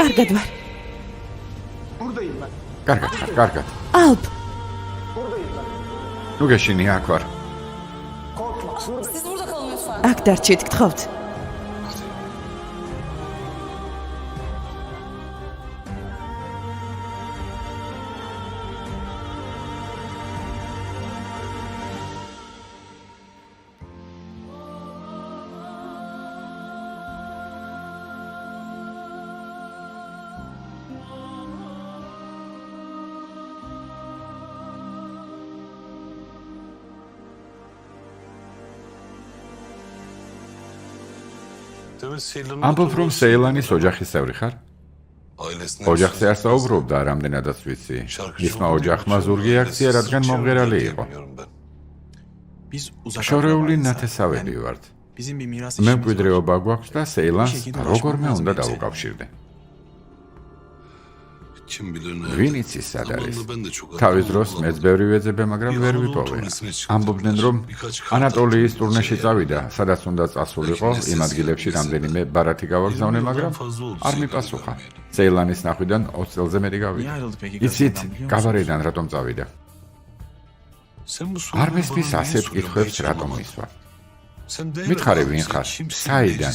კარგად ვარ. კარგად. ალბ, ნუ გეშინია აქ ვარ. აქ დარჩით, გთხოვთ. ამბობ რომ სეილანის ოჯახის წევრი ხარ? ოჯახზე არ საუბრობდა, რამდენადაც ვიცი. მისმა ოჯახმა ზურგი აქცია, რადგან მომღერალი იყო. შორეული ნათესავები ვართ. მემკვიდრეობა გვაქვს და სეილანს როგორმე უნდა დავუკავშირდე. ვინ იცის სად არის? თავის დროს მეც ბევრი ვეძებე, მაგრამ ვერ ვიპოვე. ამბობდნენ რომ ანატოლიის ტურნეში წავიდა, სადაც უნდა წასულიყო, იმ ადგილებში რამდენიმე ბარათი გავაგზავნე, მაგრამ არ მიპასუხა. სეილანის ნახვიდან 20 წელზე მეტი გავიდა. იცით, კაბარედან რატომ წავიდა? არ მესმის ასეთ კითხვებს რატომ მისვა. მითხარი ვინ ხარ? საიდან?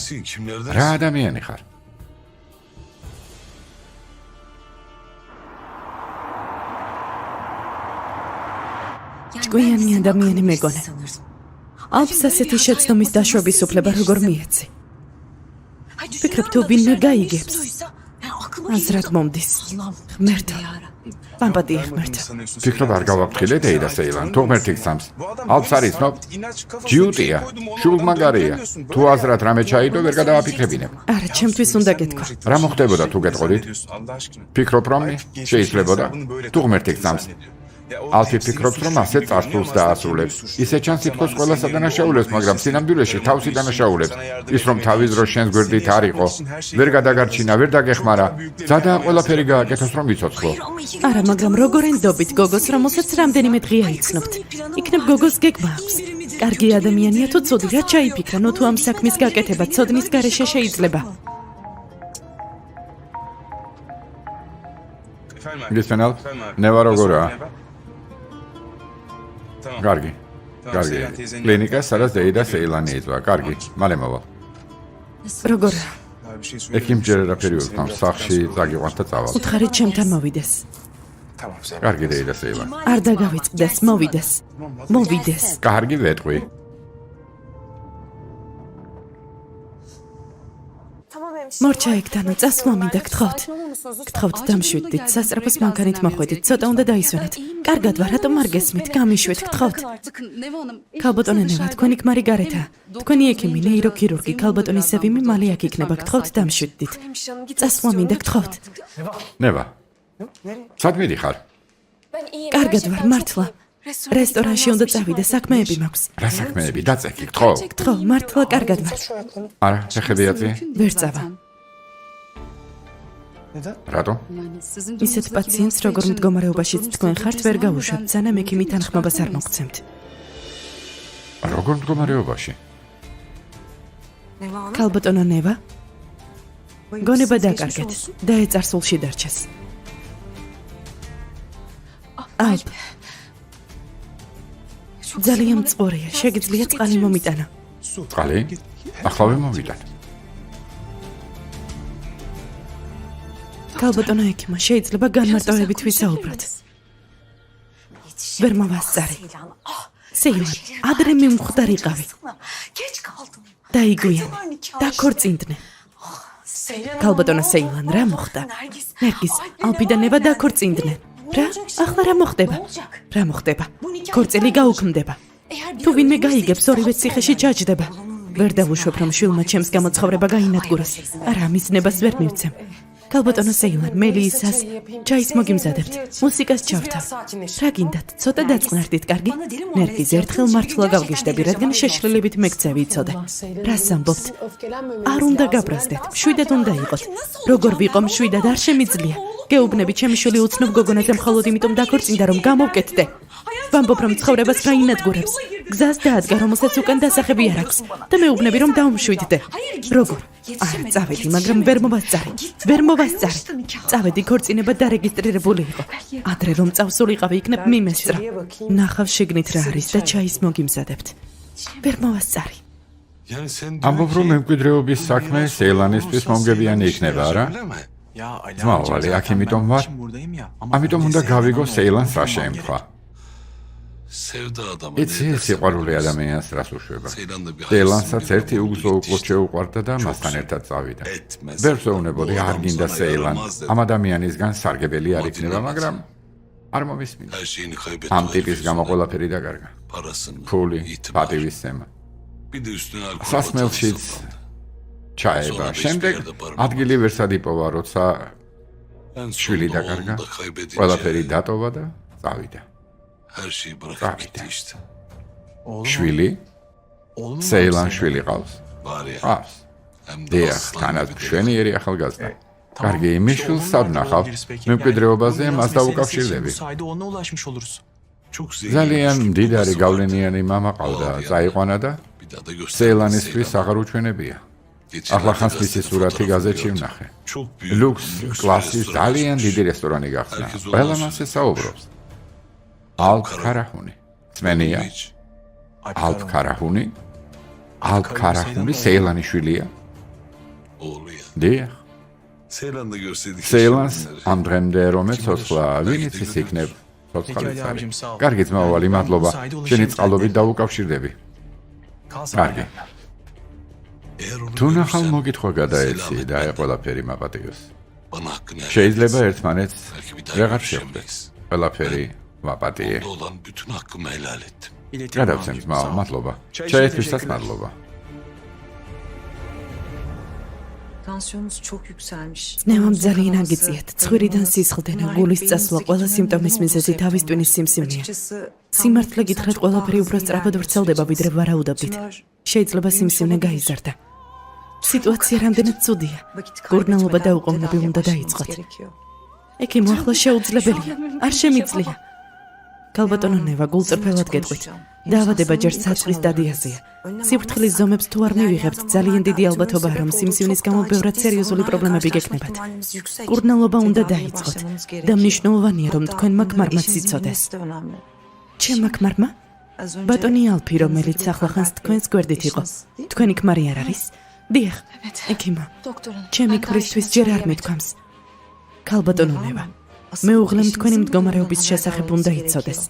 რა ადამიანი ხარ? ჭკვიანი ადამიანი მეგონა. ალბს ასეთი შეცდომის დაშვების უფლება როგორ მიეცი? ვფიქრობ თუ ვინმე გაიგებს. აზრად მომდის. ღმერთო. პამპატი ღმერთო. ფიქრობ არ გავაფრთხილე დეიდა სეილან, თუ ღმერთი გსამს. ალბს არ იცნობ? ჯიუტია, შულმაგარია. თუ აზრად რამე ჩაიდო, ვერ გადავაფიქრებინებ. არა, ჩემთვის უნდა გეთქვა. რა მოხდებოდა თუ გეტყოდით? ფიქრობ რომ შეიძლებოდა? თუ ღმერთი გსამს. ალფი ფიქრობს რომ ასე წარსულს დაასრულებს. ისე ჩანს თითქოს ყველა სადანაშაულებს, მაგრამ სინამდვილეში თავსი დანაშაულებს. ის რომ თავის დროს შენს გვერდით არ იყო, ვერ გადაგარჩინა, ვერ დაგეხმარა. ძადაა ყველაფერი გააკეთოს რომ ვიცოცხლო. არა, მაგრამ როგორ ენდობით გოგოს, რომელსაც რამდენიმე დღეა იცნობთ? იქნებ გოგოს გეგმა აქვს. კარგი ადამიანია თუ ცუდი, რა ჩაიფიქრა, ნუ თუ ამ საქმის გაკეთება ცოდნის გარეშე შეიძლება. გისმენალ? ნევა როგორაა? კარგი. კლინიკა, სადაც დეიდა სეილანი იწვა. კარგი, მალე მოვალ. როგორ? ექიმ ჯერ არაფერი უყავს, სახლში წაგიყვანთ და წავალ. უთხარით ჩემთან მოვიდეს. კარგი დეიდა სეილანი. არ დაგავიწყდეს, მოვიდეს. მოვიდეს. კარგი ვეტყვი. მორჩა ეგთანო, წასვლა მინდა, გთხოვთ. გთხოვთ, დამშვიდდით, სასწრაფოს მანქანით მოხვედით, ცოტა უნდა დაისვენოთ. კარგად ვარ, რატომ არ გესმით? გამიშვით, გთხოვთ. ქალბატონო ნევა, თქვენი ქმარი გარეთაა. თქვენი ექიმი, ნეიროქირურგი, ქალბატონი სევიმი მალე აქ იქნება, გთხოვთ, დამშვიდდით. წასვლა მინდა, გთხოვთ. ნევა. სად მიდიხარ? კარგად ვარ, მართლა. რესტორანში უნდა წავიდე, საქმეები მაქვს. რა საქმეები? დაწექი, გთხოვ. გთხოვ, მართლა კარგად ვარ. არა, შეხები აწი? ვერ წავა. რატომ? ისეთ პაციენტს როგორ მდგომარეობაშიც თქვენ ხართ, ვერ გაუშვებთ, სანამ ექიმი თანხმობას არ მოგცემთ. როგორ მდგომარეობაში? ქალბატონო ნევა, გონება დაკარგეთ, დაეწარსულში დარჩეს. ალბ, ძალიან მწყურია, შეგიძლია წყალი მომიტანა. წყალი? ახლავე მოვიდათ. ქალბატონო ექიმა, შეიძლება განმარტოვებით ვისაუბროთ. ვერ მოვასწარი. სეილან, ადრე მიმხვდარიყავი. დაიგვიანი, დაქორწინდნენ. ქალბატონო სეილან, რა მოხდა? ნერგის, ალბი და ნევა დაქორწინდნენ. რა? ახლა რა მოხდება? რა მოხდება? ქორწილი გაუქმდება. თუ ვინმე გაიგებს, ორივე ციხეში ჩაჯდება. ვერ დავუშვებ, რომ შვილმა ჩემს გამოცხოვრება გაინადგუროს. არა, ამის ნებას ვერ მივცემ. ქალბატონო სეილან, მელიისას ჩაის მოგიმზადებთ. მუსიკას ჩავთავ. რა გინდათ? ცოტა დაწყნარდით, კარგი? ნერგიზ, ერთხელ მართლა გავგიშდები, რადგან შეშლილებით მეკცევი იცოდე. რას ამბობთ? არ უნდა გაბრაზდეთ, მშვიდად უნდა იყოთ. როგორ ვიყო მშვიდად, არ შემიძლია. გეუბნები, ჩემი შვილი უცნობ გოგონაზე მხოლოდ იმიტომ დაქორწინდა, რომ გამოვკეთდე. ვამბობ, რომ ცხოვრებას გაინადგურებს. გზას დაადგა, რომელსაც უკან დასახები არ აქვს და მეუბნები რომ დაუმშვიდდე. როგორ? არ წავედი, მაგრამ ვერ მოვასწარე. წავედი, ქორწინება დარეგისტრირებული იყო. ადრე რომ წავსულიყავი, იქნებ მიმესწრა. ნახავ შეგნით რა არის და ჩაის მოგიმზადებთ. ვერ მოვასწარი. ამბობ რომ მემკვიდრეობის საქმე სეილანისთვის მომგებიანი იქნება, არა? ძმაობალი, აქ იმიტომ ვარ. ამიტომ უნდა გავიგო სეილანს რა შეემთხვა. იცი, სიყვარული ადამიანს რას უშვება. სეილანსაც ერთი უგზო უკლოდ შეუყვარდა და მასთან ერთად წავიდა. ბევრს ეუბნებოდი, არ გინდა სეილან. ამ ადამიანისგან სარგებელი არ იქნება, მაგრამ არ მომისმინა. ამ ტიპის გამო ყველაფერი დაკარგა. ფული, პატივისცემა. სასმელშიც ჩაება. შემდეგ ადგილი ვერსად იპოვა, როცა შვილი დაკარგა, ყველაფერი დატოვა და წავიდა. შვილი? სეილან შვილი ყავს? ყავს. დიახ, თანაც მშვენიერი ახალგაზრდა. კარგი, იმის შვილს სად ვნახავ? მემკვიდრეობაზე მას დაუკავშირდები. ძალიან მდიდარი გავლენიანი მამა ყავდა, წაიყვანა და სეილანისთვის აღარ უჩვენებია. ახლახანს მისი სურათი გაზეთში ვნახე. ლუქს კლასის ძალიან დიდი რესტორანი გახსნა. ყველა მას ესაუბრობს. ალფ ქარაჰუნი. წმენია? ალფ ქარაჰუნი? ალფ ქარაჰუნი სეილანის შვილია? დიახ. სეილანს ამ დღემდე რომ ეცოცხლა, ვინც ის იქნებ? ცოცხალიც არის. კარგი ძმაობალი, მადლობა. შენი წყალობით დაუკავშირდები. კარგი. თუ ნახალ მოგითხვა გადაეცი და აი ყველაფერი მაპატიოს. შეიძლება ერთმანეთს ვეღარ შევხვდეთ. ყველაფერი მაპატიე. გადავცემ ძმაო, მადლობა. ჩაითვისას მადლობა. ძნევამ ძალიან აგიწიათ. ცხვირიდან სისხლდენა, გულის წასვლა, ყველა სიმპტომის მიზეზი თავის ტვინის სიმსივნეა. სიმართლე გითხრათ, ყველაფერი უფრო სწრაფად ვრცელდება, ვიდრე ვარაუდობდით. შეიძლება სიმსივნე გაიზარდა. სიტუაცია რამდენად ცუდია. გურნალობა და უყოვნები უნდა დაიწყოთ. ექიმო, ახლა შეუძლებელია. არ შემიძლია. ქალბატონო ნევა, გულწრფელად გეტყვით. დაავადება ჯერ საწყის სტადიაზეა. სიფრთხილის ზომებს თუ არ მივიღებთ, ძალიან დიდი ალბათობაა, რომ სიმსივნის გამო ბევრად სერიოზული პრობლემები გექნებათ. გურნალობა უნდა დაიწყოთ და მნიშვნელოვანია, რომ თქვენმა ქმარმაც იცოდეს. ჩემმა ქმარმა? ბატონი ალფი, რომელიც ახლახანს თქვენს გვერდით იყო. თქვენი ქმარი არ არის? დიახ, ექიმო. ჩემი ქმრისთვის ჯერ არ მithქვამს. ქალბატონო ნევა, მეუღლემ თქვენი მდგომარეობის შესახებ უნდა იცოდეს.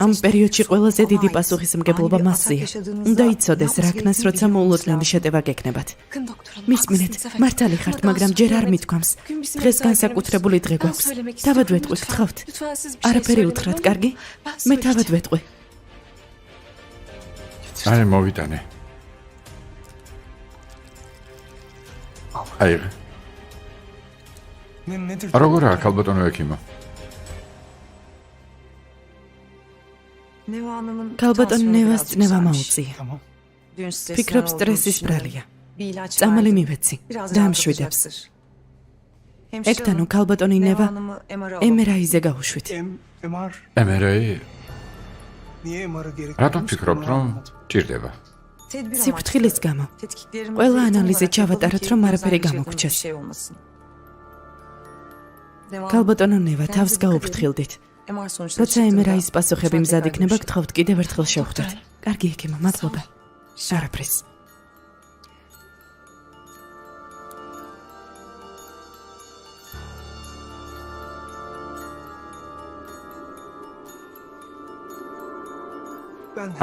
ამ პერიოდში ყველაზე დიდი პასუხისმგებლობა მასზეა. უნდა იცოდეს, რა ქნას, როცა მოულოდნელი შეტევა გექნებათ. მისმინეთ, მართალი ხართ, მაგრამ ჯერ არ მithქვამს. დღეს განსაკუთრებული დღე გვაქვს. თავად ვეტყვი, გთხოვთ. არაფერი უთხრათ, კარგი? მე თავად ვეტყვი. აი, მოვიტანე. აი. როგორია, ქალბატონო ექიმო? ქალბატონ ნევას წნევა მოუწია. ფიქრობს სტრესის ბრალია. წამალი მივეცი. დაამშვიდებს. ეკთანო ქალბატონი ნევა MRI-ზე გავუშვით. MRI? რატომ ფიქრობთ, რომ ჭირდება? სიფრთხილის გამო. ყველა ანალიზი ჩავატაროთ, რომ არაფერი გამოგჩეს. ქალბატონო ნევა, თავს გაუფრთხილდით. როცა MRI-ის პასუხები მზად იქნება, გთხოვთ კიდევ ერთხელ შევხვდეთ. კარგი ექიმო, მადლობა. არაფრის.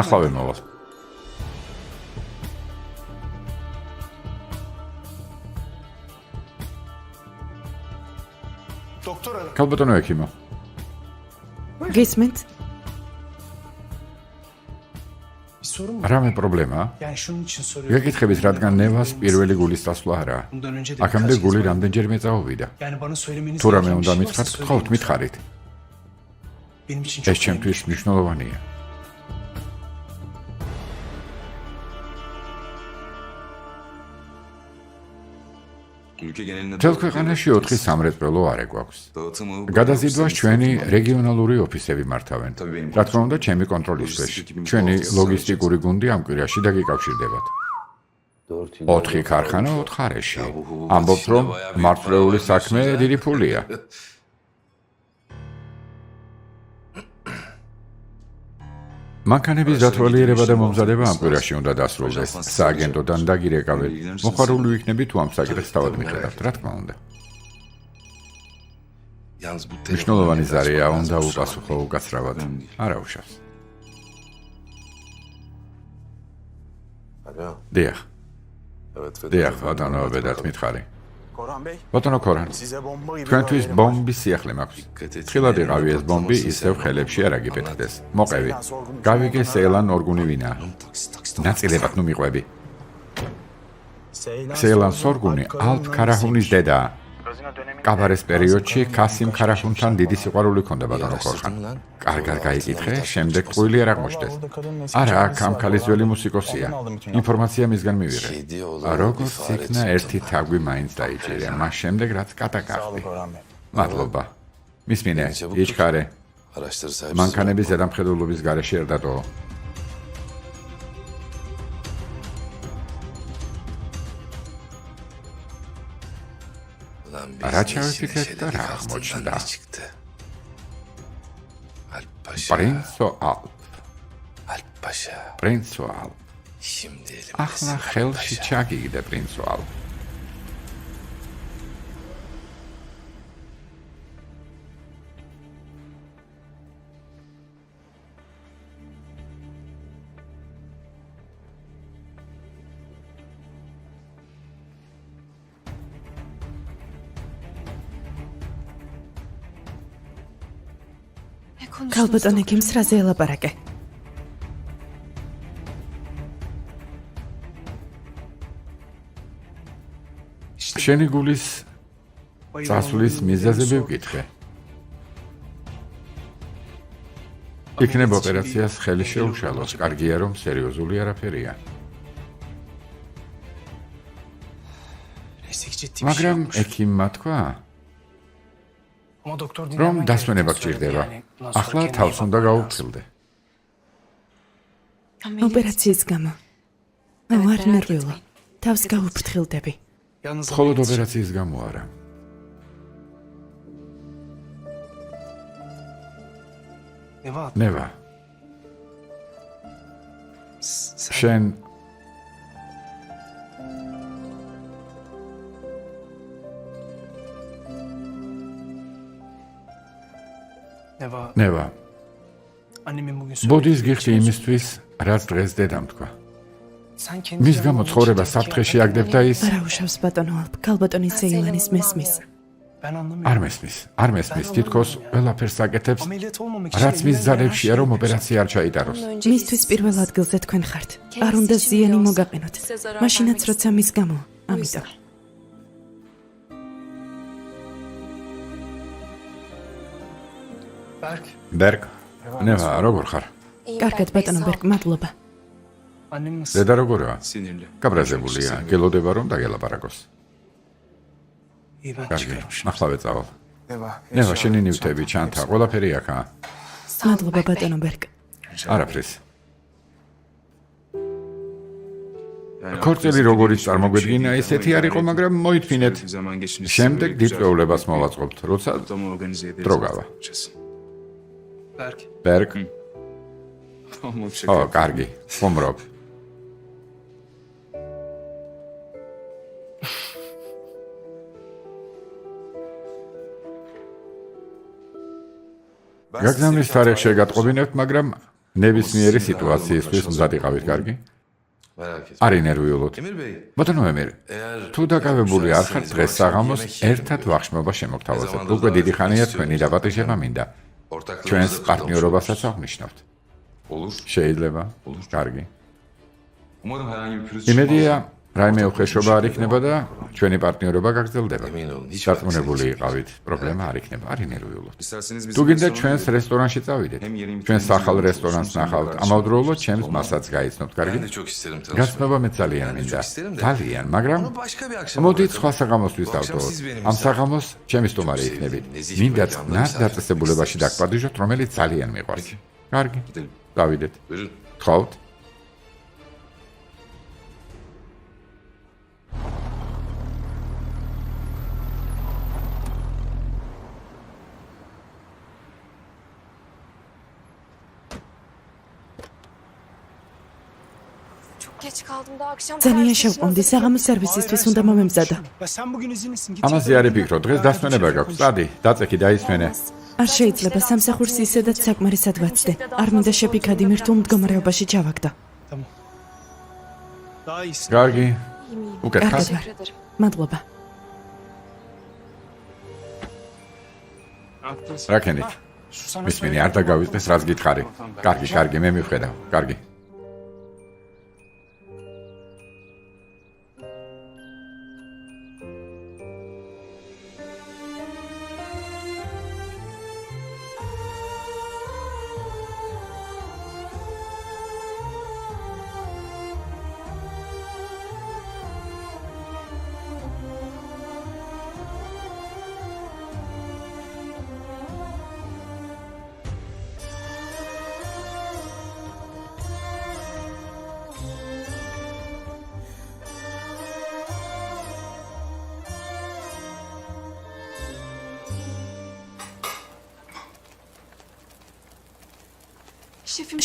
ახლა მოვალ. ქალბატონო ექიმო. გისმენთ? რამე პრობლემაა? გეკითხებით, რადგან ნევას პირველი გულის დასვლა არაა. აქამდე გული რამდენჯერმე წაუვიდა. თუ რამე უნდა მითხრათ, გთხოვთ, მითხარით. ეს ჩემთვის მნიშვნელოვანია. მთელ ქვეყანაში 4 სამრეწველო არე გვაქვს. გადაზიდვას ჩვენი რეგიონალური ოფისები მართავენ. რა თქმა უნდა, ჩემი კონტროლის ქვეშ. ჩვენი ლოგისტიკური გუნდი ამ კვირაში დაგიკავშირდებათ. 4 ქარხანა 4 არეში. ამბობთ, რომ მართლეული საქმე დიდი ფულია. მანქანების დათვალიერება და მომზადება ამ კვირაში უნდა დასრულდეს. სააგენტოდან დაგირეკავეთ. მოხარული ვიქნები თუ ამ საკითხს თავად მიხედავთ, რა თქმა უნდა. მნიშვნელოვანი ზარია უნდა უპასუხო უკაცრავად. არა უშავს. დიახ. დიახ, ბატონო, ბედათ მითხარი. ბატონო ქორან, თქვენთვის ბომბის სიახლე მაქვს. ხილად იყავი ეს ბომბი, ისევ ხელებში არ აგიფეთქდეს. მოყევი. გავიგე სეილან ორგუნი ვინაა. ნაწილებად ნუ მიყვები. სეილან სორგუნი ალფ ქარაჰუნის დედაა. კაბარეს პერიოდში კასიმ ქარაჰუნთან დიდი სიყვარული ჰქონდა ბატონო ქორხან. კარგად გაიკითხე, შემდეგ ყვილი არ აღმოჩნდეს. არა, აქ ამ ქალის ძველი მუსიკოსია. ინფორმაცია მისგან მივიღე. როგორც იქნა ერთი თაგვი მაინც დაიჭირა, მას შემდეგ რაც კატაკახდი. მადლობა. მისმინე, იჩქარე. მანქანების ზედამხედველობის გარეშე არ დატოო. რა ჩავიფიქრეთ და რა აღმოჩნდა? პრინცო ალპ. ახლა ხელში ჩაგიგდე პრინცო ალპ. ქალბატონი გემს რაზე ელაპარაკე? შენი გულის წასვლის მიზეზები ვკითხე. იქნებ ოპერაციას ხელი შეუშალოს, კარგია რომ სერიოზული არაფერია. მაგრამ ექიმმა თქვა, რომ დასვენება გჭირდება. ახლა თავს უნდა გაუფრთხილდე. ოპერაციის გამო. მე ვარ ნერვიული. თავს გაუფრთხილდები. მხოლოდ ოპერაციის გამო არა. ნევა. შენ ნევა. ბოდის გიხდი იმისთვის, რაც დღეს დედამ თქვა. მის გამო ცხოვრება საფრთხეში აგდებ და ის არა უშავს ბატონო ალპ, ქალბატონი სეილანის მესმის. არ მესმის, თითქოს ყველაფერს აკეთებს, რაც მის ძალებშია, რომ ოპერაცია არ ჩაიტაროს. მისთვის პირველ ადგილზე თქვენ ხართ. არ უნდა ზიანი მოგაყენოთ. მაშინაც როცა მის გამო, ამიტომ. ბერგ, ნევა, როგორ ხარ? კარგად ბატონო ბერგ, მადლობა. დედა როგორია? გაბრაზებულია, გელოდება რომ დაგელაპარაკოს. კარგი, ახლავე წავალ. ნევა, შენი ნივთები, ჩანთა, ყველაფერი აქაა. მადლობა ბატონო ბერგ. არაფრის. ქორწილი როგორიც წარმოგვედგინა, ესეთი არ იყო, მაგრამ მოითმინეთ. შემდეგ დიწვეულებას მოვაწყობთ, როცა დრო გავა. ბერგ. ო, კარგი, ხუმრობ. გაგზავნის თარიღში გატყობინებთ, მაგრამ ნებისმიერი სიტუაციისთვის მზად იყავით, კარგი? არი ნერვიულოთ. ბატონო ემირ, თუ დაკავებული არ ხართ დღეს საღამოს ერთად ვახშმობა შემოგთავაზებთ. უკვე დიდი ხანია თქვენი დაპატიჟება მინდა. ჩვენს პარტნიორობასაც აღნიშნავთ. შეიძლება? კარგი. იმედია, რაიმე უხეშობა არ იქნება და ჩვენი პარტნიორობა გაგრძელდება. დარწმუნებული იყავით, პრობლემა არ იქნება, არ ინერვიულობთ. თუ გინდა ჩვენს რესტორანში წავიდეთ. ჩვენ სახალ რესტორანს ნახავთ. ამავდროულად ჩემს მასაც გაიცნობთ, კარგი? გაცნობა მე ძალიან მინდა. ძალიან, მაგრამ მოდით სხვა საღამოსთვის დავტოვოთ. ამ საღამოს ჩემი სტუმარი იქნებით. მინდა წყნარ დაწესებულებაში დაგპარდიჟოთ, რომელიც ძალიან მიყვარს. კარგი, დავიდეთ. გთხოვთ. ძალიან შევყვანდი, საღამოს სერვისისთვის უნდა მომემზადო. ამაზე არ იფიქრო, დღეს დასვენება გაქვს. წადი, დაწექი დაისვენე. არ შეიძლება სამსახურს ისედაც საკმარისად ვაცდე. არ მინდა შეფიქადი მირთულ მდგომარეობაში ჩავაგდო. კარგი. უკეთ ხარ? მადლობა. რა ქენით? მისმინი არ დაგავიწყდეს, რაც გითხარი. კარგი, მე მივხედავ. კარგი.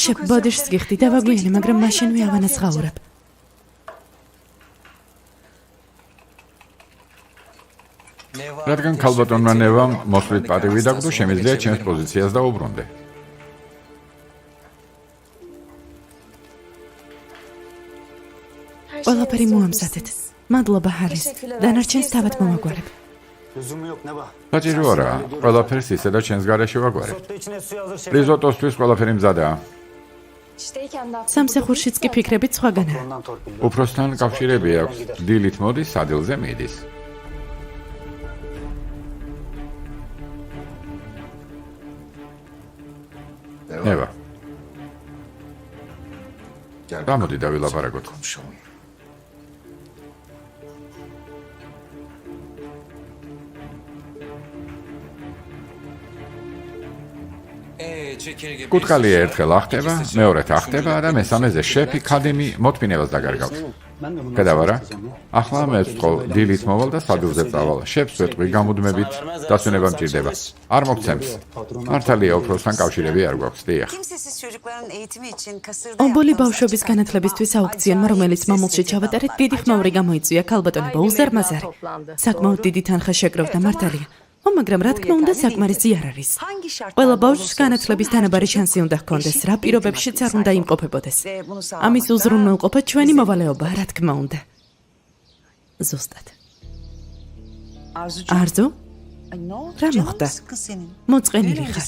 შეფ ბოდიშს გიხდი და ვაგვიანე, მაგრამ მაშინვე ავანაცხაურებ. რადგან ქალბატონმა ნევამ მოსვლით პატივი დაგდო, შემიძლია ჩემს პოზიციას დაუბრუნდე. ყველაფერი მოამზადეთ. მადლობა ჰარის. დანარჩენს თავად მომაგვარებ. საჭირო არა, ყველაფერს ისე და ჩვენს გარეშე ვაგვარებ. რიზოტოსთვის ყველაფერი მზადაა. სამსახურშიც კი ფიქრებით სხვაგანაა. უფროსთან კავშირები აქვს. დილით მოდის, სადილზე მიდის. ევა. გამოდი დავილაპარაკოთ. კუთხალი ერთხელ ახტება, მეორედ ახტება და მესამეზე შეფი ქადიმი მოთმინებას დაგარგავს. ხედავ რა? ახლა მე ვთხოვ, დილით მოვალ და სადილზე წავალ. შეფს ვეტყვი გამუდმებით, დასვენება მჭირდება. არ მოგცემს. მართალია უფროსთან კავშირები არ გვაქვს, დიახ. ობოლი ბავშვების განათლებისთვის აუქციონმა, რომელიც მამულში ჩავატარეთ, დიდი ხმაური გამოიწვია ქალბატონებო უზარმაზარი. საკმაოდ დიდი თანხა შეკროვდა, მართალია. მაგრამ რა თქმა უნდა, საკმარისი არ არის. ყველა ბავშვს განათლების თანაბარი შანსი უნდა ჰქონდეს, რა პირობებშიც არ უნდა იმყოფებოდეს. ამის უზრუნველყოფა ჩვენი მოვალეობაა, რა თქმა უნდა. ზუსტად. არზუ? რა მოხდა? მოწყენილი ხარ.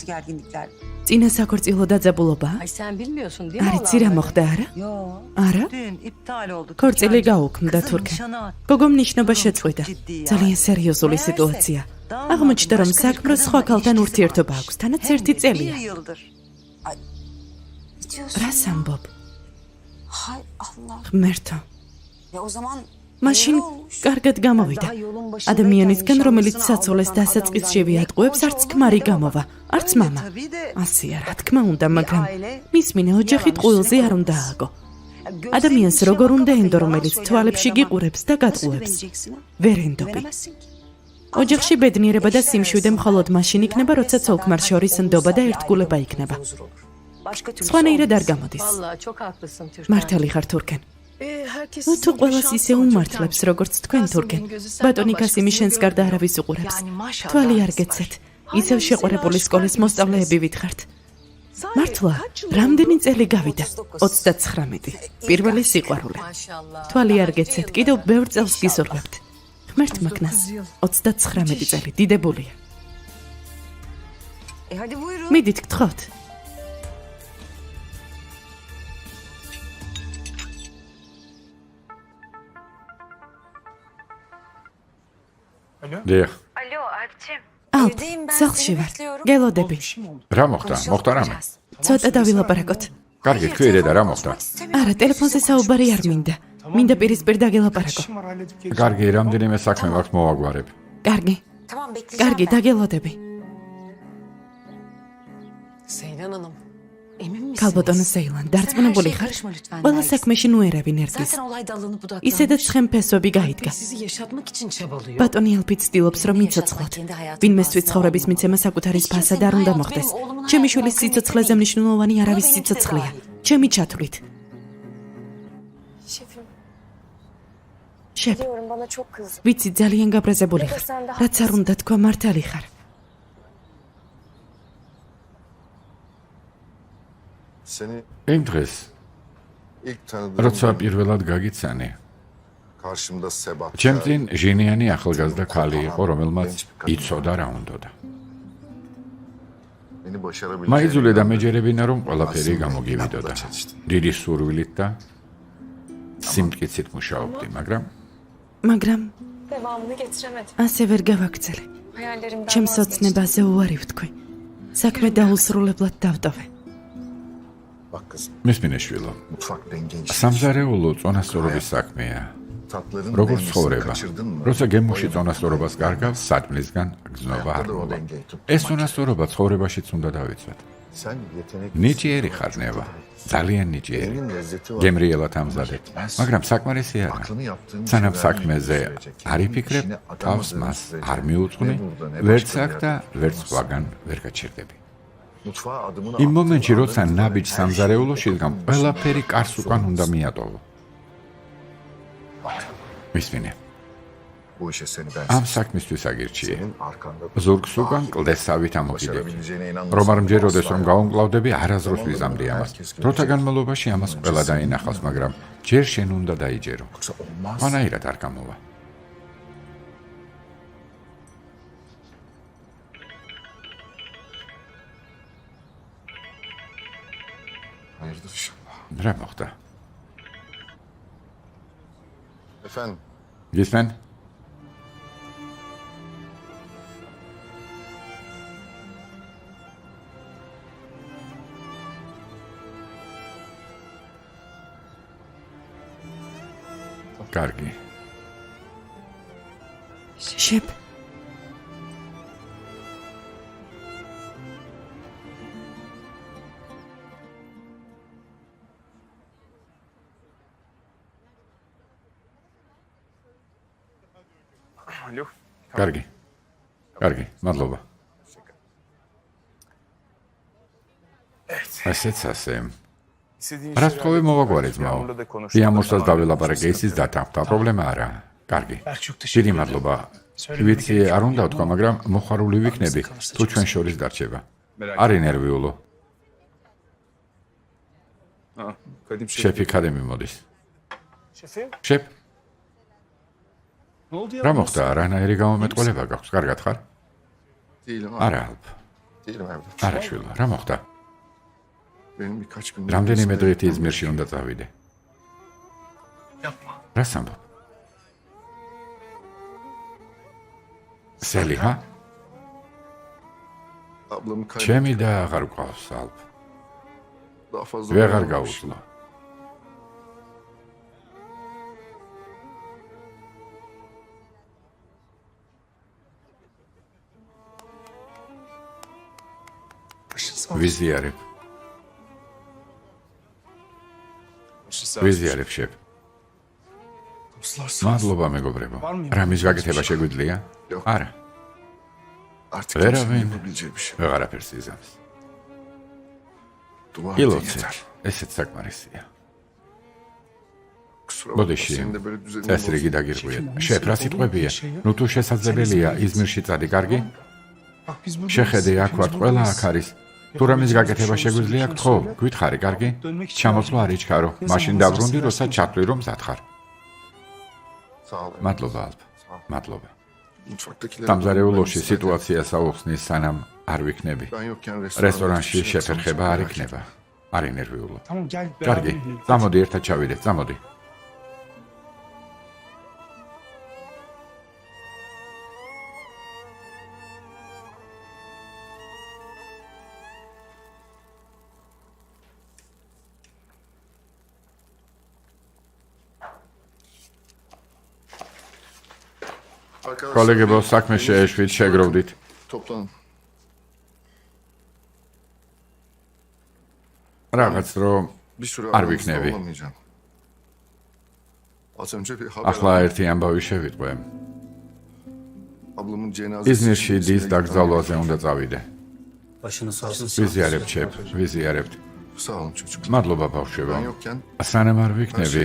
წინა საქორწილო დაძაბულობაა? არ იცი რა მოხდა, არა? არა? ქორწილი გაუქმდა თურქე. გოგომ ნიშნობა შეწყვიტა. ძალიან სერიოზული სიტუაცია. აღმოჩნდა, რომ საქმროს სხვა ქალთან ურთიერთობა აქვს, თანაც 1 წელია. რას ამბობ? ღმერთო. მაშინ კარგად გამოვიდა. ადამიანისგან, რომელიც საცოლეს დასაწყისშივე ატყუებს, არც ქმარი გამოვა, არც მამა. ასია, რა თქმა უნდა, მაგრამ მისმინე ოჯახი ტყუილზე არ უნდა ააგო. ადამიანს როგორ უნდა ენდო, რომელიც თვალებში გიყურებს და გატყუებს? ვერ ენდობი. ოჯახში ბედნიერება და სიმშვიდე მხოლოდ მაშინ იქნება, როცა ცოლ-ქმარ შორის ნდობა და ერთგულება იქნება. სხვანაირად არ გამოდის. მართალი ხარ თურქენ. თუ ყველას ისე უმართლებს, როგორც თქვენ თურქენ, ბატონი კასიმი შენს გარდა არავის უყურებს. თვალი არ გეცეთ. ისევ შეყვარებული სკოლის მოსწავლეები ვითხართ. მართლა, რამდენი წელი გავიდა? 39. პირველი სიყვარული. თვალი არ გეცეთ, კიდევ ბევრ წელს გისურვებთ. ღმერთ მაგნას 39 წელი დიდებულია. მიდით გთხოვთ. დიახ. ალპ, სახლში ვარ. გელოდები. რა მოხდა? მოხდა რამე? ცოტა დავილაპარაკოთ. კარგი, თქვი და რა მოხდა? არა, ტელეფონზე საუბარი არ მინდა. მინდა პირისპირ დაგელაპარაკო. კარგი, რამდენიმე საქმე მაქვს მოვაგვარებ. კარგი. კარგი, დაგელოდები. ქალბატონო სეილან, დარწმუნებული ხარ? ყველა საქმეში ნუერები ნერგის. ისედაც ცხენფესვები გაიდგა. ბატონი ალფი ცდილობს, რომ იცოცხლოთ. ვინმესთვის ცხოვრების მიცემა საკუთარი ფასად არ უნდა მოხდეს. ჩემი შვილის სიცოცხლეზე მნიშვნელოვანი არავის სიცოცხლეა. ჩემი ჩათვლით. შეფ, ვიცი ძალიან გაბრაზებული ხარ. რაც არ უნდა თქვა, მართალი ხარ. იმ დღეს როცა პირველად გაგიცანი, ჩემ წინ ჟინიანი ახალგაზრდა ქალი იყო, რომელმაც იცოდა რა უნდოდა. მაიძულე და მეჯერებინა, რომ ყველაფერი გამოგივიდოდა. დიდი სურვილით და სიმტკიცით მუშაობდი, მაგრამ ასე ვერ გავაგრძელე. ჩემს ოცნებაზე უარი ვთქვი. საქმე დაუსრულებლად დავტოვე. მისმინე შვილო, სამზარეულო წონასწორობის საქმეა. როგორც ცხოვრება, როცა გემოში წონასწორობას გარგავს, სათმლისგან გზნობა არ მოვა. ეს წონასწორობა ცხოვრებაშიც უნდა დავიცვათ. ნიჭიერი ხარ ნევა, ძალიან ნიჭიერი. გემრიელად ამზადებ, მაგრამ საკმარისი არა. სანამ საქმეზე არ იფიქრებ, თავს მას არ მიუძღვნი, ვერც აქ და ვერც სხვაგან ვერ გაჩერდები. იმ მომენტში, როცა ნაბიჯ სამზარეულოში დგამ, ყველაფერი კარს უკან უნდა მიატოვო. მისმინე. ამ საქმისთვის აგირჩიე. ზურგს უკან კლდესავით ამოკიდები. რომ არ მჯეროდეს, რომ გავუმკლავდები, არასდროს ვიზამდი ამას. დროთა განმავლობაში ამას ყველა დაინახავს, მაგრამ ჯერ შენ უნდა დაიჯერო. მანაირად არ გამოვა. რა მოხდა? გისმენ? კარგი. შეფ. კარგი. მადლობა. ასეც ასე. რას თქვი მოვაგვარე ძმაო? იამურსაც დავილაპარაკე, ისიც დათანხმდა, პრობლემა არა. კარგი. დიდი მადლობა. ვიცი არ უნდა თქვა, მაგრამ მოხარული ვიქნები, თუ ჩვენ შორის დარჩება. არი ნერვიულო. შეფი ქადემი მოდის. შეფ? რა მოხდა? რანაირი გამომეტყველება გაქვს? კარგად ხარ? არა, ალფ. არა, შვილო, რა მოხდა? რამდენიმე დღით იზმირში უნდა წავიდე. რა სამბობ? სელი, ჰა? ჩემი და აღარ გვყავს, ალფ. ვეღარ გაუძლო. ვიზიარებ, შეფ. მადლობა, მეგობრებო. რამის გაკეთება შეგვიძლია? არა. ვერავინ ვეღარაფერს იზამს. ილოცეთ, ესეც საკმარისია. ბოდიში, წესრიგი დაგირღვიეთ. შეფ, რა სიტყვებია? ნუ თუ შესაძლებელია, იზმირში წადი, კარგი? შეხედე, აქ ვართ, ყველა აქ არის. თუ რამის გაკეთება შეგვიძლია, გთხოვ, გვითხრი, კარგი? ჩამოსვლა არ იჩქარო, მაშინ დაბრუნდი, როცა ჩათვლი, რომ მზად ხარ. მადლობა, ალფ. მადლობა. სამზარეულოში სიტუაციას აუხსნის, სანამ არ ვიქნები. რესტორანში შეფერხება არ იქნება. არ ინერვიულო. კარგი, წამოდი, ერთად ჩავიდეთ, წამოდი. კოლეგებო, საქმე შეეშვით, შეგროვდით. Toplanın. რაღაც რომ Bir süre Ar aranızda Büknevi. olamayacağım. Az önce bir haber ახლა aldım. ერთი ამბავი შევიტყვე. Ablamın cenazesi იზმირში için დის İstinye'ye დაკრძალვაზე უნდა წავიდე. Başınız sağ olsun. ვიზიარებ ჩებ, ვიზიარებთ. Sağ olun çocuklar. მადლობა Ben ბავშვებო. yokken სანამ არ ვიქნები,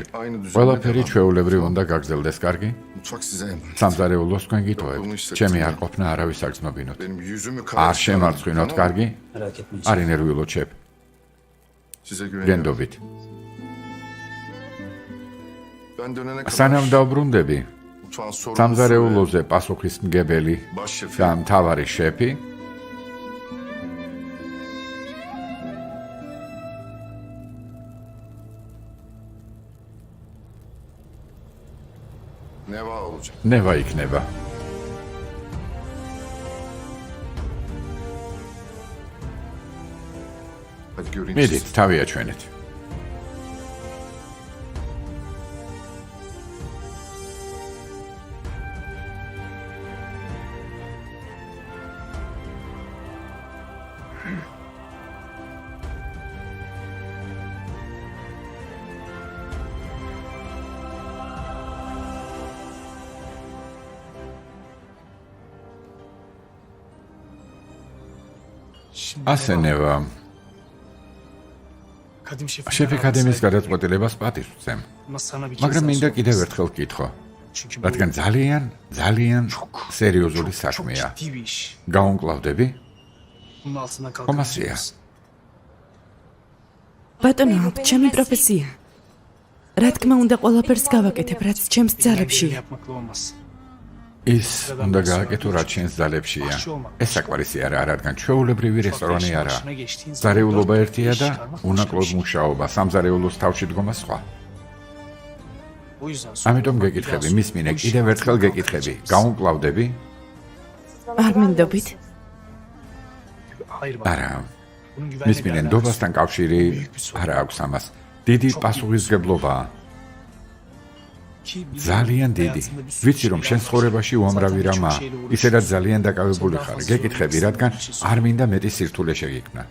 ყველაფერი ჩვეულებრივ უნდა გაგრძელდეს, კარგი? mutfak size emanet. სამზარეულოს თქვენ გიტოვებთ. ჩემი არ ყოფნა არავის არ გრძნობინოთ. Benim yüzümü არ შემარცხინოთ, კარგი? Merak etmeyin. არ ინერვიულოთ ჩებ. Size güveniyorum. გენდობით. Ben dönene kadar სანამ დავბრუნდები, mutfağın sorumlusu სამზარეულოზე პასუხისმგებელი ve baş şefi და მთავარი შეფი Neva olacak. ნევა იქნება. Hadi göreyim მიდით, sizi. თავი აჩვენეთ. ასე ნევა, შეფი კადემიის გადაწყვეტილებას პატივს ვცემ. მაგრამ მინდა კიდევ ერთხელ გითხო, რადგან ძალიან სერიოზული საქმეა. გაუნკლავდები? ხომასია. ბატონო, ჩემი პროფესია. რა თქმა უნდა, ყველაფერს გავაკეთებ, რაც ჩემს ძალებშია. ის უნდა გააკეთო, რაც შენს ძალებშია. ეს საკმარისი არა, რადგან ჩვეულებრივი რესტორანი არა. ზარეულობა ერთია და უნაკლოდ მუშაობა, სამზარეულოს თავში დგომა სხვა. ამიტომ გეკითხები, მისმინე, კიდევ ერთხელ გეკითხები, გაუნკლავდები? არ მინდობით. არა. მისმინე, ნდობასთან კავშირი არა აქვს ამას. დიდი პასუხისმგებლობაა. ძალიან დიდი. ვიცი რომ შენ ცხოვრებაში უამრავი რამაა, ისედაც ძალიან დაკავებული ხარ. გეკითხები, რადგან არ მინდა მეტი სირთულე შეგიქმნა.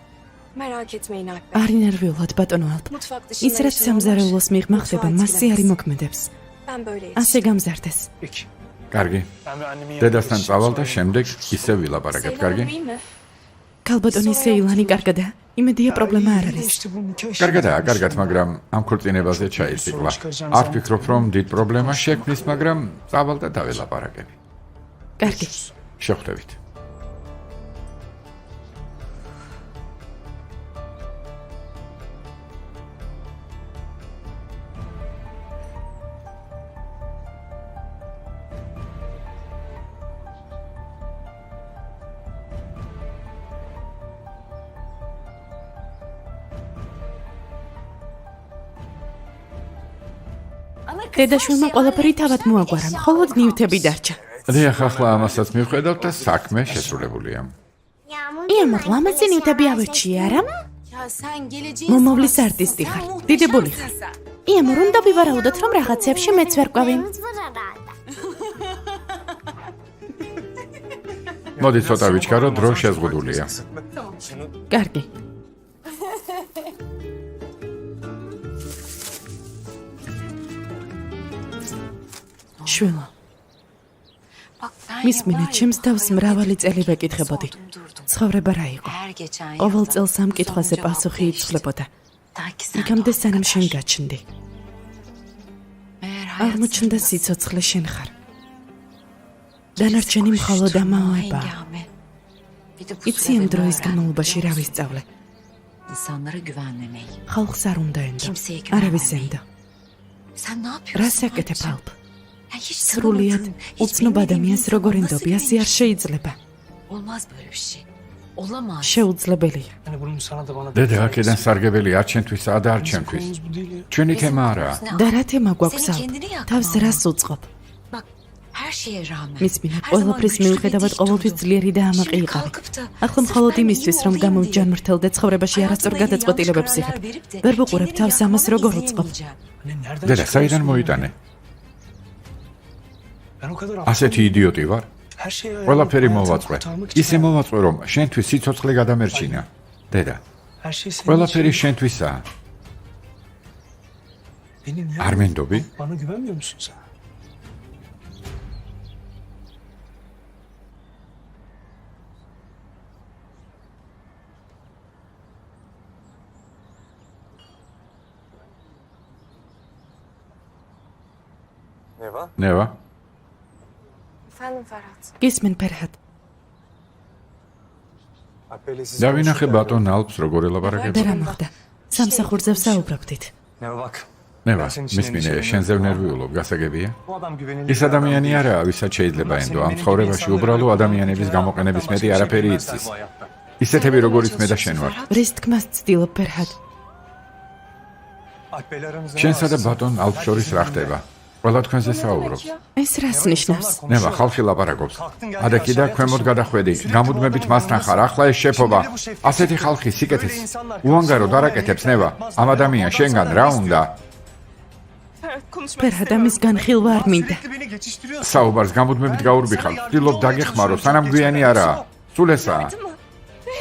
Merak etmeyin Alp. არ ინერვიულად, ბატონო ალპ. Mutfak ის dışında რაც სამზარეულოს მიღმა ხდება, მასზე არ იმოქმედებს. Ben böyle ასე გამზარდეს. კარგი. დედასთან წავალ და შემდეგ ისე ვილაპარაკებ, კარგი? ქალბატონი სეილანი კარგადა. იმედია პრობლემა არ არის. კარგადაა, კარგად, მაგრამ ამ ქორწინებაზე ჩაიციკლა. არ ფიქრობ, რომ დიდ პრობლემას შექმნის, მაგრამ წავალ და დავილაპარაკები. კარგი. შეხვდებით. დედაშვილმა ყველაფერი თავად მოაგვარა, მხოლოდ ნივთები დარჩა. დიახ, ახლა ამასაც მივხვდეთ და საქმე შესრულებულია. იამურ, ლამაზი ნივთები ავეჩიე, არა? Ya sen geleceğin მომავლის sanatçısın, არტისტი sen ხარ. muhteşem დიდებული ხარ. kızsın. იამურ, უნდა ვივარაუდოთ, რომ რაღაცებში მეც ვერ ყვავი. მოდი ცოტა ვიჩქარო, დრო შეზღუდულია. კარგი. შვილო, Bak ben მისმინე, ya var ya, ჩემს თავს hayal მრავალი ettim, წელი hep ვეკითხებოდი. sordum durdum. ცხოვრება რა იყო? Her geçen ყოველ yılda წელს ამ bu კითხვაზე sorunun პასუხი cevabı იცვლებოდა. Ta ki sen იქამდე doğana სანამ შენ kadar. გაჩნდი. Meğer hayat აღმოჩნდა sırrı სიცოცხლე შენ ხარ. დანარჩენი მხოლოდ ამაოება. hengame. Bir de bu იცი ამ sırada დროის öğrendim, განმავლობაში რა biliyor musun? ვისწავლე? İnsanlara güvenmemeyi. ხალხს არ უნდა ენდო. Kimseye არავის güvenmemeyi. ენდო. Sen ne yapıyorsun? რას აკეთებ Alpciğim? ალპ? Ya hiç სრულიად tanımadığın, hiç უცნობ bilmediğin ადამიანს bir როგორ insan nasıl ენდობი, ასე არ güvenir? შეიძლება. Olmaz böyle bir şey. Olamaz. შეუძლებელია. დედა, აქედან სარგებელი არ ჩემთვისაა და არ ჩემთვის. ჩვენი თემა არაა. და რა თემა გვაქვს Senin ალპ? kendini yakman. თავს რას უწყობ? Bak her şeye rağmen. მისმინე, her zaman ყველაფრის güçlü ve მიუხედავად dik ყოველთვის durdun. ძლიერი და ამაყი Şimdi იყავი. kalkıp da ახლა sırf მხოლოდ ben იმისთვის, iyi რომ olayım გამოვჯანმრთელ და ცხოვრებაში diye არასწორ გადაწყვეტილებებს hayatımda იღებ. yanlış kararlar verip de ვერ ვუყურებ kendini თავს ამას yakmana როგორ izin უწყობ. vermeyeceğim. დედა, საიდან მოიტანე? ასეთი იდიოტი ვარ? ყველაფერი მოვაწვე. ისე მოვაწვე, რომ შენთვის სიცოცხლე გადამერჩინა. დედა, ყველაფერი შენთვისაა. არ მენდობი? ნევა? Efendim Ferhat. გისმენ ფერჰად. დავინახე ბატონ ალფს როგორ ელაპარაკებს. და რა მოხდა? სამსახურზე ვსაუბრობდით. ნევა, მისმინე, შენზე ვნერვიულობ, გასაგებია? ის ადამიანი არაა, ვისაც შეიძლება ენდო. ამ ცხოვრებაში უბრალო ადამიანების გამოყენების მეტი არაფერი იცის. ისეთები როგორიც მე და შენ ვარ. რის თქმას ცდილობ ფერჰად? შენსა და ბატონ ალფს შორის რა ხდება? ყველა თქვენზე საუბრობს. ეს რას ნიშნავს? ნევა, ხალხი ლაპარაკობს. ადაკიდა ქვემოთ გადახვედი, გამუდმებით მასთან ხარ, ახლა ეს შეფობა. ასეთი ხალხი სიკეთეს უანგაროდ არაკეთებს, ნევა. ამ ადამიანს შენგან რა უნდა? ფერჰად ამის განხილვა არ მინდა. საუბარს გამუდმებით გაურბიხარ. ვცდილობ დაგეხმარო, სანამ გვიანი არაა. სულ ესაა.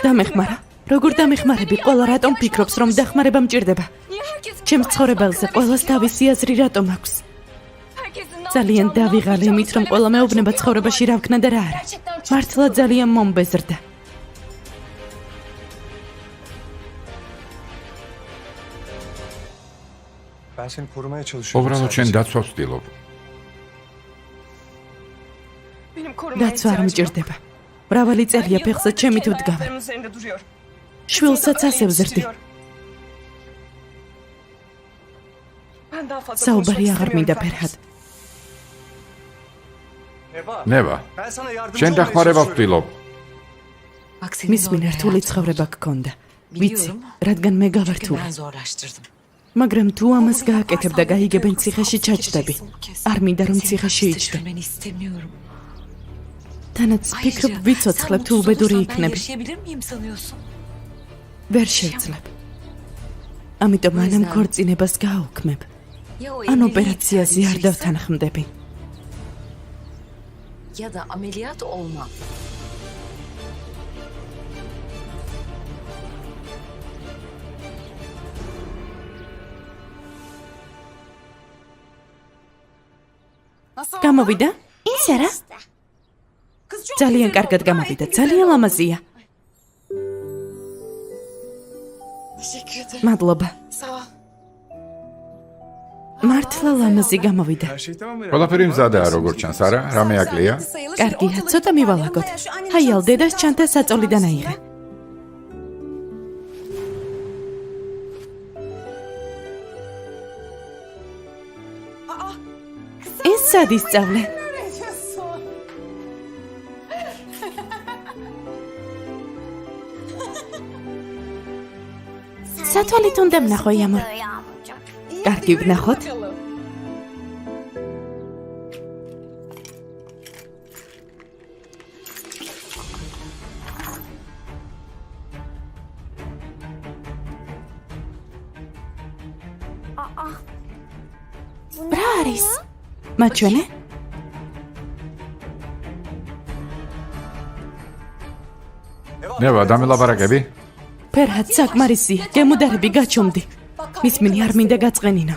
დამეხმარა. როგორ დამეხმარები? ყველა რატომ ფიქრობს, რომ დახმარება მჭირდება? ჩემს ცხოვრებელზე ყველას თავისი აზრი რატომ აქვს? ძალიან დავიღალე იმით, რომ ყველა მეუბნება ცხოვრებაში რა ვქნა და რა არა. მართლა ძალიან მომბეზრდა. უბრალოდ შენ დაცვას ვცდილობ. დაცვა არ მჭირდება. მრავალი წელია ფეხზე ჩემი თუ დგავარ. შვილსაც ასე ვზრდი. საუბარი აღარ მინდა ფერჰად. ნევა, შენ დახმარება ვცდილობ. მისმინე რთული ცხოვრება გქონდა. ვიცი, რადგან მე გავართული. მაგრამ თუ ამას გააკეთებ და გაიგებენ ციხეში ჩაჯდები, არ მინდა რომ ციხეში იჯდე. თანაც ფიქრობ ვიცოცხლებ თუ უბედური იქნები. ვერ შევძლებ. ამიტომ ანამ ქორწინებას გააუქმებ. ან ოპერაციაზე არ დავთანხმდები. Ya da ameliyat olma. გამოვიდა? ის არა? ძალიან კარგად გამოვიდა, ძალიან ლამაზია. მადლობა. მართლა ლამაზი გამოვიდა. ყველაფერი მზადაა როგორც ჩანს, არა? რამე აკლია? კარგია, ცოტა მივალაგოთ. ჰაიალ დედას ჩანთა საწოლიდან აიღე. ეს სად ისწავლე? სათვალით უნდა ვნახო იამურ. კარგი ვნახოთ. რა არის? მაჩვენე? ნევა, დამელაპარაკები? ფერჰად საკმარისია, გემუდარები გაჩუმდი. მისმინე არ მინდა გაწყენინო.